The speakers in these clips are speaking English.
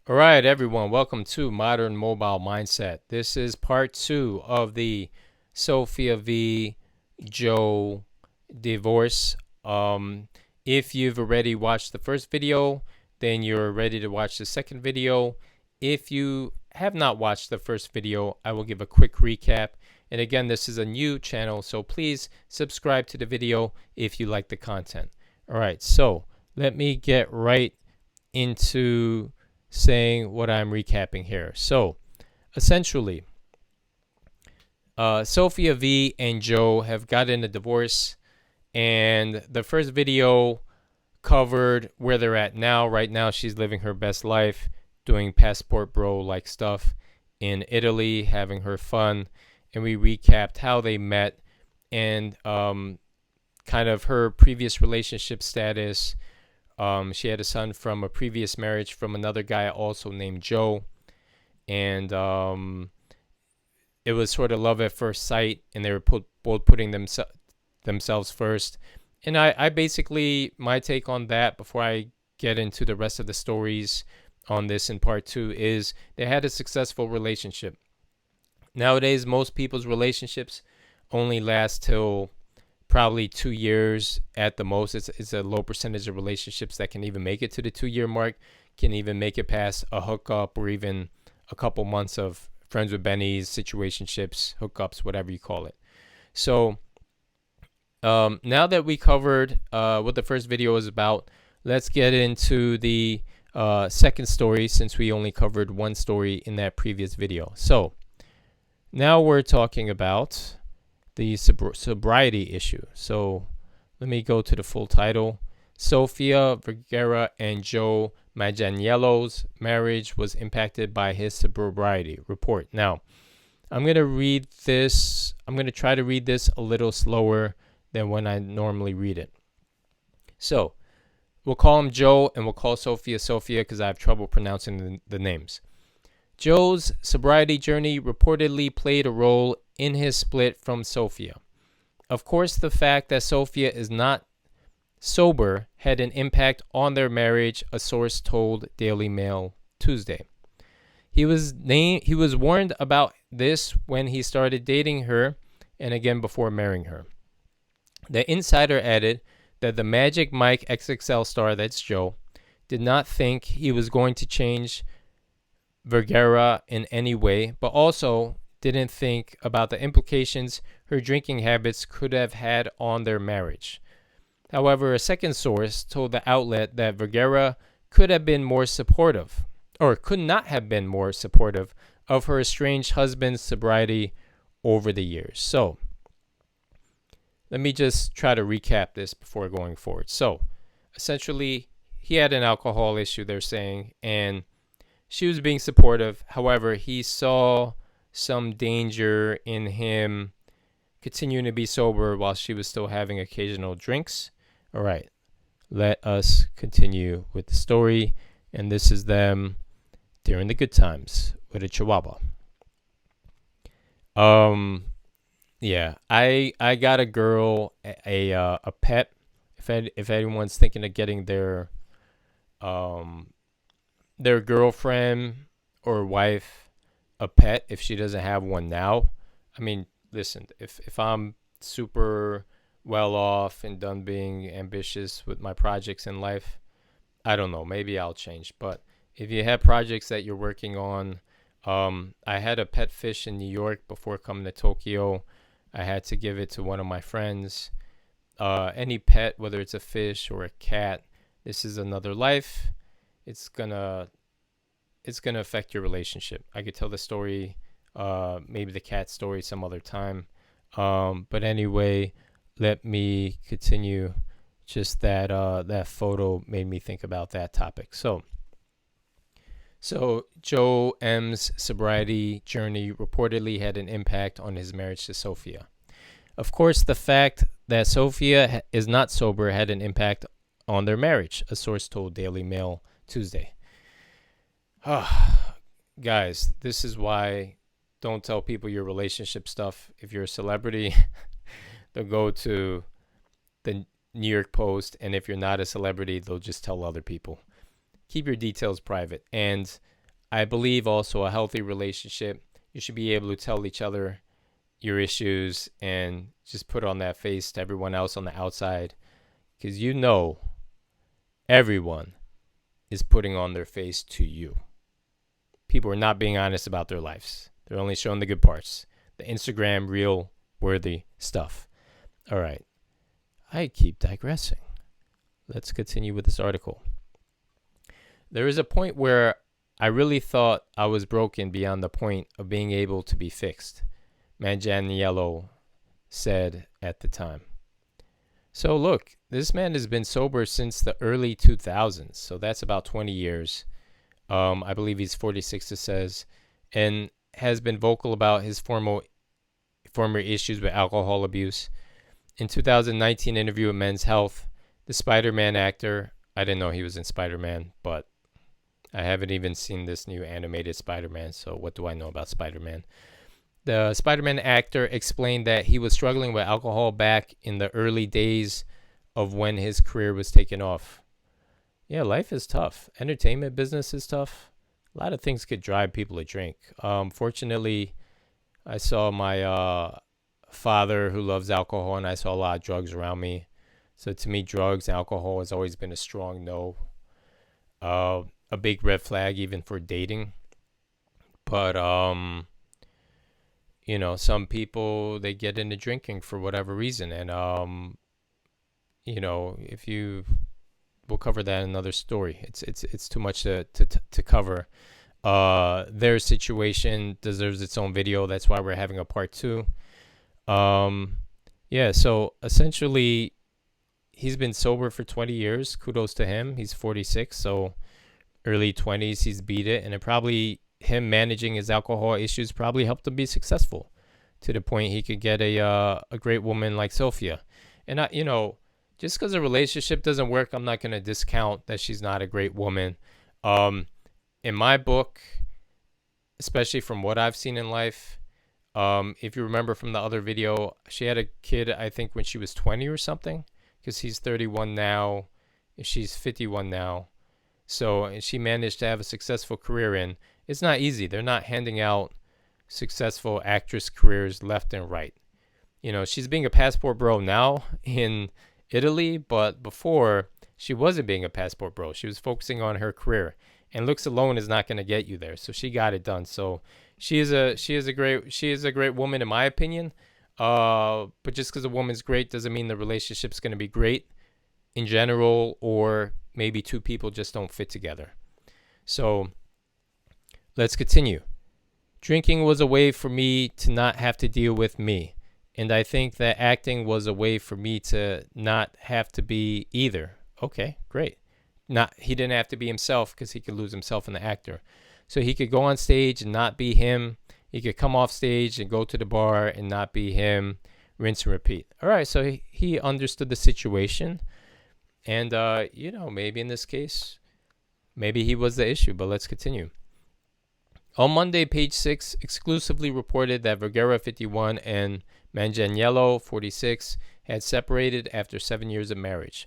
All right, everyone, welcome to Modern Mobile Mindset. This is part two of the Sofia v. Joe divorce. If you've already watched the first video, then you're ready to watch the second video. If you have not watched the first video, I will give a quick recap. And again, this is a new channel, so please subscribe to the video if you like the content. All right, so let me get right into saying what I'm recapping here. So, essentially, Sofia V and Joe have gotten a divorce, and the first video covered where they're at now. Right now, she's living her best life, doing passport bro like stuff in Italy, having her fun, and we recapped how they met and kind of her previous relationship status. She had a son from a previous marriage from another guy also named Joe. And it was sort of love at first sight, and they were both putting themselves first. And I basically, my take on that before I get into the rest of the stories on this in part two is they had a successful relationship. Nowadays, most people's relationships only last till probably 2 years at the most. It's a low percentage of relationships that can even make it to the 2 year mark, can even make it past a hookup or even a couple months of friends with bennies, situationships, hookups, whatever you call it. So now that we covered what the first video was about, let's get into the second story since we only covered one story in that previous video. So now we're talking about the sobriety issue. So let me go to the full title. Sofia Vergara and Joe Manganiello's marriage was impacted by his sobriety report. Now, I'm going to read this. I'm going to try to read this a little slower than when I normally read it. So we'll call him Joe and we'll call Sofia because I have trouble pronouncing the names. Joe's sobriety journey reportedly played a role in his split from Sofia. Of course, the fact that Sofia is not sober had an impact on their marriage, a source told Daily Mail Tuesday. He was warned about this when he started dating her and again before marrying her. The insider added that the Magic Mike XXL star, that's Joe, did not think he was going to change Vergara in any way, but also didn't think about the implications her drinking habits could have had on their marriage. However, a second source told the outlet that Vergara could have been more supportive, or could not have been more supportive, of her estranged husband's sobriety over the years. So, let me just try to recap this before going forward. So, essentially, he had an alcohol issue, they're saying, and she was being supportive. However, he saw some danger in him continuing to be sober while she was still having occasional drinks. All right, let us continue with the story. And this is them during the good times with a chihuahua. Yeah, I got a girl a pet. If anyone's thinking of getting their girlfriend or wife a pet, if she doesn't have one now, I mean, listen, if I'm super well off and done being ambitious with my projects in life, I don't know, maybe I'll change. But if you have projects that you're working on, I had a pet fish in New York before coming to Tokyo. I had to give it to one of my friends. Any pet, whether it's a fish or a cat, this is another life. It's gonna affect your relationship. I could tell the story, maybe the cat story some other time. But anyway, let me continue. Just that that photo made me think about that topic. So Joe M's sobriety journey reportedly had an impact on his marriage to Sofia. Of course, the fact that Sofia is not sober had an impact on their marriage, a source told Daily Mail Tuesday. Guys, this is why don't tell people your relationship stuff. If you're a celebrity, they'll go to the New York Post, and if you're not a celebrity, they'll just tell other people. Keep your details private. And I believe also a healthy relationship, you should be able to tell each other your issues and just put on that face to everyone else on the outside, because you know everyone is putting on their face to you. People are not being honest about their lives. They're only showing the good parts, the Instagram reel worthy stuff. All right. I keep digressing. Let's continue with this article. There is a point where I really thought I was broken beyond the point of being able to be fixed, Manganiello said at the time. So look, this man has been sober since the early 2000s, so that's about 20 years. I believe he's 46, it says, and has been vocal about his former issues with alcohol abuse. In 2019 interview with Men's Health, the Spider-Man actor, I didn't know he was in Spider-Man, but I haven't even seen this new animated Spider-Man, so what do I know about Spider-Man? The Spider-Man actor explained that he was struggling with alcohol back in the early days of when his career was taking off. Yeah, life is tough. Entertainment business is tough. A lot of things could drive people to drink. Fortunately, I saw my father who loves alcohol, and I saw a lot of drugs around me. So to me, drugs, alcohol has always been a strong no. A big red flag even for dating. But, some people, they get into drinking for whatever reason. And, we'll cover that in another story. It's too much to cover. Their situation deserves its own video. That's why we're having a part 2. So essentially, he's been sober for 20 years. Kudos to him. He's 46, so early 20s, he's beat it. And it probably, him managing his alcohol issues probably helped him be successful to the point he could get a great woman like Sofia. And, just because a relationship doesn't work, I'm not going to discount that she's not a great woman. In my book, especially from what I've seen in life, if you remember from the other video, she had a kid, I think, when she was 20 or something, because he's 31 now, and she's 51 now. So, and she managed to have a successful career in. It's not easy. They're not handing out successful actress careers left and right. She's being a passport bro now in Italy, but before she wasn't being a passport bro. She was focusing on her career, and looks alone is not going to get you there. So she got it done. So she is a great woman in my opinion. But just because a woman's great doesn't mean the relationship's going to be great in general, or maybe two people just don't fit together. So let's continue. Drinking was a way for me to not have to deal with me. And I think that acting was a way for me to not have to be either. Okay, great. He didn't have to be himself, because he could lose himself in the actor. So he could go on stage and not be him. He could come off stage and go to the bar and not be him. Rinse and repeat. All right, so he understood the situation. And, maybe in this case, maybe he was the issue, but let's continue. On Monday, Page 6 exclusively reported that Vergara, 51, and Manganiello, 46, had separated after 7 years of marriage.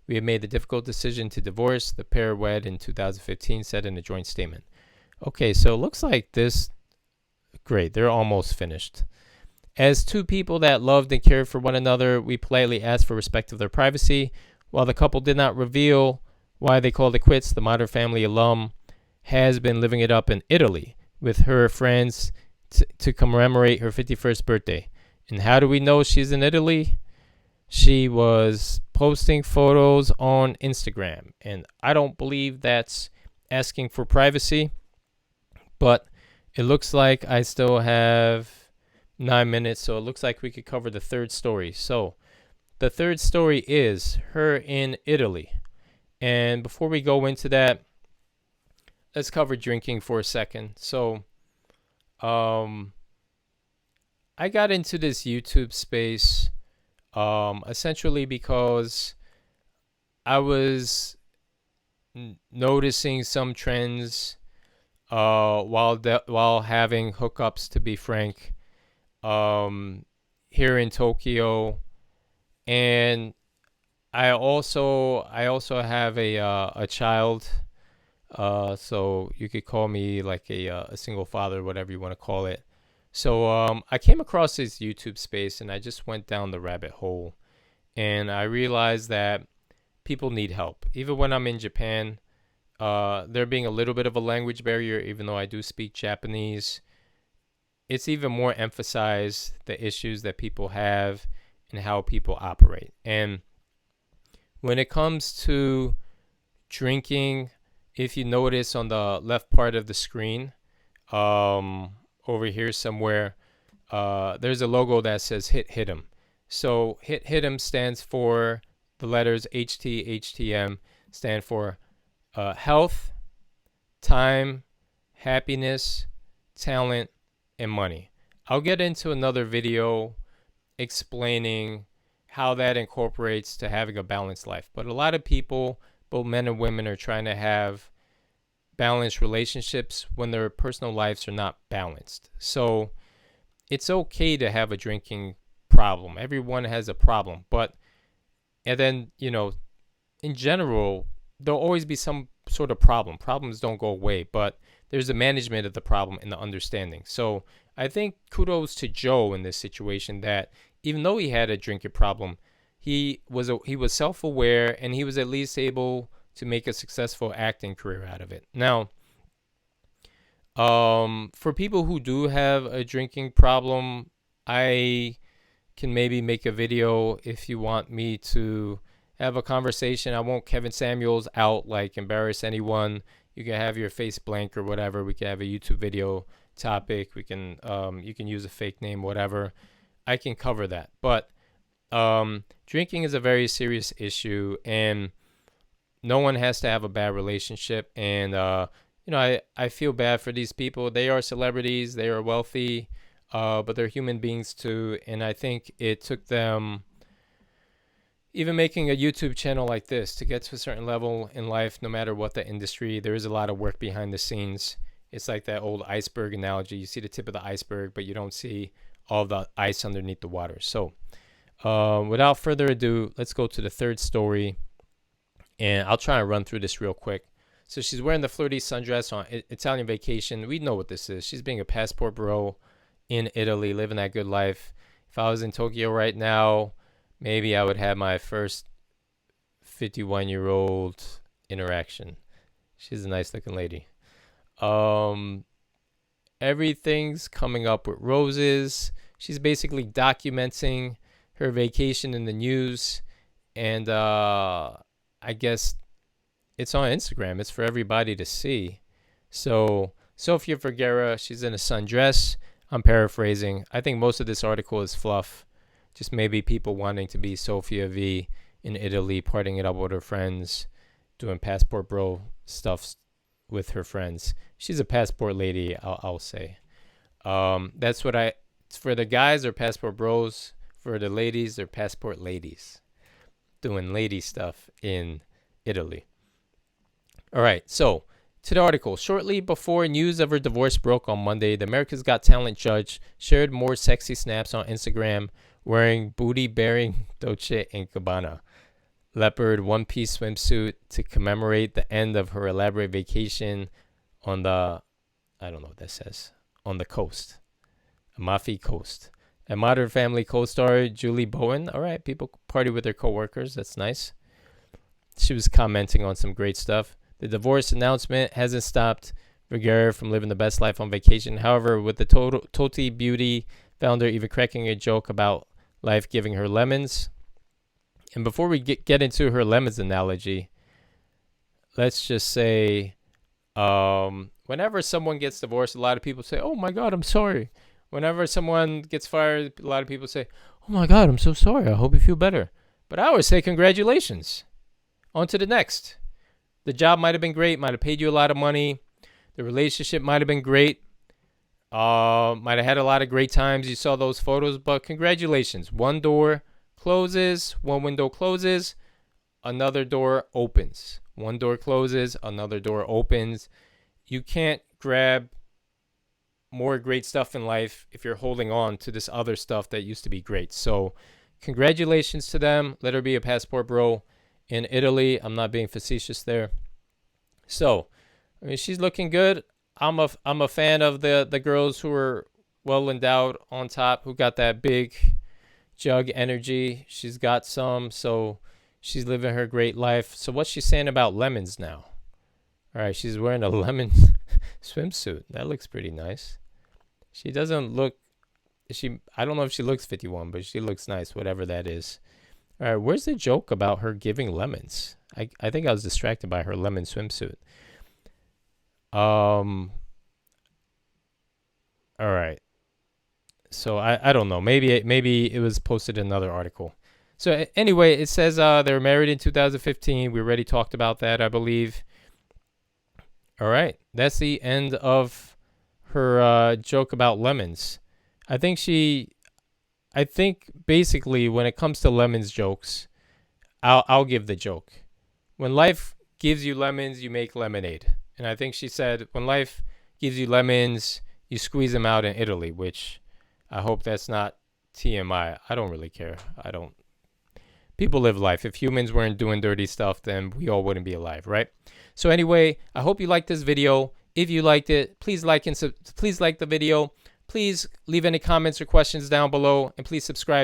We have made the difficult decision to divorce. The pair wed in 2015, said in a joint statement. Okay, so it looks like this. Great, they're almost finished. As two people that loved and cared for one another, we politely asked for respect of their privacy. While the couple did not reveal why they called it quits, the Modern Family alum has been living it up in Italy with her friends to commemorate her 51st birthday. And how do we know she's in Italy? She was posting photos on Instagram. And I don't believe that's asking for privacy. But it looks like I still have 9 minutes. So it looks like we could cover the third story. So the third story is her in Italy. And before we go into that, let's cover drinking for a second. So, I got into this YouTube space, essentially because I was noticing some trends, while having hookups, to be frank, here in Tokyo, and I also have a child. So you could call me like a single father, whatever you want to call it. So I came across this YouTube space and I just went down the rabbit hole. And I realized that people need help. Even when I'm in Japan, there being a little bit of a language barrier, even though I do speak Japanese, it's even more emphasized the issues that people have and how people operate. And when it comes to drinking, if you notice on the left part of the screen, over here somewhere, there's a logo that says hit 'em. So hit 'em stands for the letters HTHTM, stand for health, time, happiness, talent, and money. I'll get into another video explaining how that incorporates to having a balanced life. But a lot of people, both men and women, are trying to have balanced relationships when their personal lives are not balanced. So it's okay to have a drinking problem. Everyone has a problem. But, and then, in general, there'll always be some sort of problem. Problems don't go away, but there's a management of the problem and the understanding. So I think kudos to Joe in this situation that even though he had a drinking problem, he was self-aware and he was at least able to make a successful acting career out of it. Now, for people who do have a drinking problem, I can maybe make a video if you want me to have a conversation. I won't Kevin Samuels out, like embarrass anyone. You can have your face blank or whatever. We can have a YouTube video topic. We can you can use a fake name, whatever. I can cover that. But drinking is a very serious issue, and no one has to have a bad relationship. And I feel bad for these people. They are celebrities. They are wealthy, but they're human beings too. And I think it took them even making a YouTube channel like this to get to a certain level in life, no matter what the industry. There is a lot of work behind the scenes. It's like that old iceberg analogy. You see the tip of the iceberg, but you don't see all the ice underneath the water. So without further ado, let's go to the third story. And I'll try and run through this real quick. So she's wearing the flirty sundress on Italian vacation. We know what this is. She's being a passport bro in Italy, living that good life. If I was in Tokyo right now, maybe I would have my first 51-year-old interaction. She's a nice looking lady. Everything's coming up with roses. She's basically documenting her vacation in the news. And I guess it's on Instagram. It's for everybody to see. So Sofia Vergara, she's in a sundress. I'm paraphrasing. I think most of this article is fluff. Just maybe people wanting to be Sofia V in Italy, partying it up with her friends, doing passport bro stuff with her friends. She's a passport lady, I'll say. That's what for the guys, they're passport bros. For the ladies, they're passport ladies. Doing lady stuff in Italy. All right, so to the article. Shortly before news of her divorce broke on Monday, the America's Got Talent judge shared more sexy snaps on Instagram wearing booty-bearing Dolce & Gabbana leopard one-piece swimsuit to commemorate the end of her elaborate vacation on the, I don't know what that says, on the coast, Amalfi Coast. A Modern Family co-star Julie Bowen. All right, people party with their coworkers. That's nice. She was commenting on some great stuff. The divorce announcement hasn't stopped Vergara from living the best life on vacation. However, with the Toti Beauty founder even cracking a joke about life giving her lemons. And before we get into her lemons analogy, let's just say whenever someone gets divorced, a lot of people say, oh my God, I'm sorry. Whenever someone gets fired, a lot of people say, oh my God, I'm so sorry. I hope you feel better. But I always say congratulations. On to the next. The job might have been great, might have paid you a lot of money. The relationship might have been great. Might have had a lot of great times. You saw those photos, but congratulations. One door closes, one window closes, another door opens. One door closes, another door opens. You can't grab more great stuff in life if you're holding on to this other stuff that used to be great. So congratulations to them. Let her be a passport bro in Italy. I'm not being facetious there. So I mean, she's looking good. I'm a fan of the girls who are well endowed on top, who got that big jug energy. She's got some, so she's living her great life. So what's she saying about lemons now? All right, she's wearing a lemon swimsuit. That looks pretty nice. She doesn't look I don't know if she looks 51, but she looks nice, whatever that is. All right, where's the joke about her giving lemons? I think I was distracted by her lemon swimsuit. All right. So I don't know. Maybe it was posted in another article. So anyway, it says they were married in 2015. We already talked about that, I believe. All right, that's the end of her joke about lemons. I think basically when it comes to lemons jokes, I'll give the joke. When life gives you lemons, you make lemonade. And I think she said when life gives you lemons, you squeeze them out in Italy, which I hope that's not TMI. I don't really care. I don't. People live life. If humans weren't doing dirty stuff, then we all wouldn't be alive, right? So anyway, I hope you liked this video. If you liked it, please like the video. Please leave any comments or questions down below, and please subscribe